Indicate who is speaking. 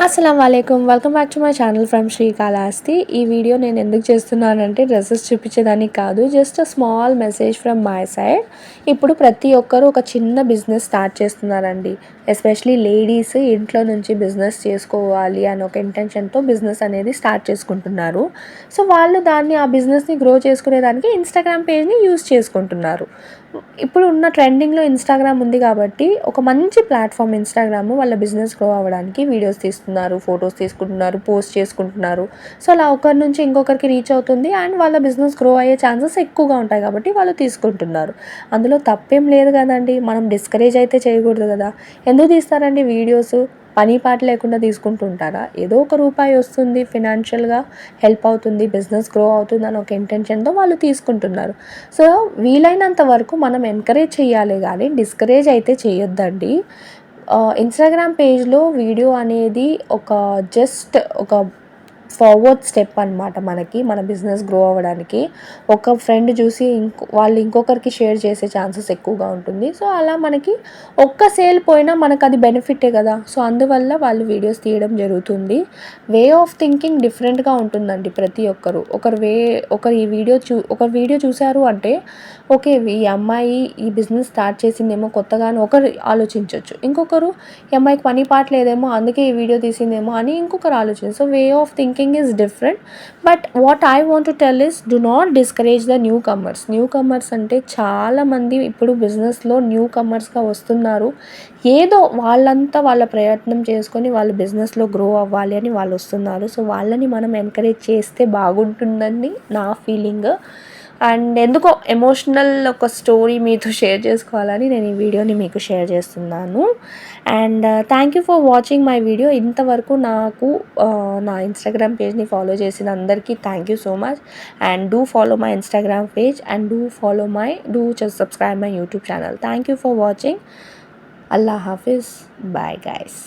Speaker 1: అస్సలం వాలేకుమ్ welcome back to my channel from Srikalahasti. ఈ వీడియో నేను ఎందుకు చేస్తున్నానంటే డ్రెస్సెస్ చూపించేదానికి కాదు, just a small message from my side. ఇప్పుడు ప్రతి ఒక్కరు ఒక చిన్న బిజినెస్ స్టార్ట్ చేస్తున్నారండి. ఎస్పెషలీ లేడీస్ ఇంట్లో నుంచి బిజినెస్ చేసుకోవాలి అని ఒక ఇంటెన్షన్తో బిజినెస్ అనేది స్టార్ట్ చేసుకుంటున్నారు. సో వాళ్ళు ఆ బిజినెస్ని గ్రో చేసుకునేదానికి ఇన్స్టాగ్రామ్ పేజ్ని యూజ్ చేసుకుంటున్నారు. ఇప్పుడు ఉన్న ట్రెండింగ్లో ఇన్స్టాగ్రామ్ ఉంది కాబట్టి ఒక మంచి ప్లాట్ఫామ్ ఇన్స్టాగ్రామ్. వాళ్ళ బిజినెస్ గ్రో అవ్వడానికి వీడియోస్ తీస్తున్నారు, ఫొటోస్ తీసుకుంటున్నారు, పోస్ట్ చేసుకుంటున్నారు. సో అలా ఒకరి నుంచి ఇంకొకరికి రీచ్ అవుతుంది అండ్ వాళ్ళ బిజినెస్ గ్రో అయ్యే ఛాన్సెస్ ఎక్కువగా ఉంటాయి కాబట్టి వాళ్ళు తీసుకుంటున్నారు. అందులో తప్పేం లేదు కదండి, మనం డిస్కరేజ్ అయితే చేయకూడదు కదా. ఎందుకు తీస్తారండి వీడియోస్? పని పాట లేకుండా తీసుకుంటూ ఉంటారా? ఏదో ఒక రూపాయి వస్తుంది, ఫినాన్షియల్గా హెల్ప్ అవుతుంది, బిజినెస్ గ్రో అవుతుంది అని ఒక ఇంటెన్షన్తో వాళ్ళు తీసుకుంటున్నారు. సో వీలైనంత వరకు మనం ఎంకరేజ్ చేయాలి కానీ డిస్కరేజ్ అయితే చేయొద్దండి. ఇన్స్టాగ్రామ్ పేజ్లో వీడియో అనేది జస్ట్ ఒక ఫార్వర్డ్ స్టెప్ అనమాట. మన బిజినెస్ గ్రో అవ్వడానికి ఒక ఫ్రెండ్ చూసి వాళ్ళు ఇంకొకరికి షేర్ చేసే ఛాన్సెస్ ఎక్కువగా ఉంటుంది. సో అలా మనకి ఒక్క సేల్ పోయినా మనకు అది బెనిఫిటే కదా. సో అందువల్ల వాళ్ళు వీడియోస్ తీయడం జరుగుతుంది. వే ఆఫ్ థింకింగ్ డిఫరెంట్గా ఉంటుందండి ప్రతి ఒక్కరు. ఒకరు ఒక వీడియో చూశారు అంటే ఓకే, ఈ అమ్మాయి ఈ బిజినెస్ స్టార్ట్ చేసిందేమో కొత్తగానే ఒకరు ఆలోచించవచ్చు. ఇంకొకరు ఈ అమ్మాయికి పని పాట లేదేమో అందుకే ఈ వీడియో తీసిందేమో అని ఇంకొకరు ఆలోచించు. So way of thinking is different. But what I want to tell is do not discourage the new comers అంటే చాలామంది ఇప్పుడు బిజినెస్లో న్యూ కమర్స్గా వస్తున్నారు. ఏదో వాళ్ళ ప్రయత్నం చేసుకొని వాళ్ళు బిజినెస్లో గ్రో అవ్వాలి అని వాళ్ళు వస్తున్నారు. సో వాళ్ళని మనం ఎంకరేజ్ చేస్తే బాగుంటుందని నా ఫీలింగ్. అండ్ ఎందుకో ఎమోషనల్ ఒక స్టోరీ మీతో షేర్ చేసుకోవాలని నేను ఈ వీడియోని మీకు షేర్ చేస్తున్నాను. And thank you for watching my video. ఇంతవరకు నా ఇన్స్టాగ్రామ్ పేజ్ని ఫాలో చేసిన అందరికీ thank you so much. And do follow my Instagram page and do subscribe my YouTube channel. Thank you for watching. అల్లా హాఫిజ్. Bye guys.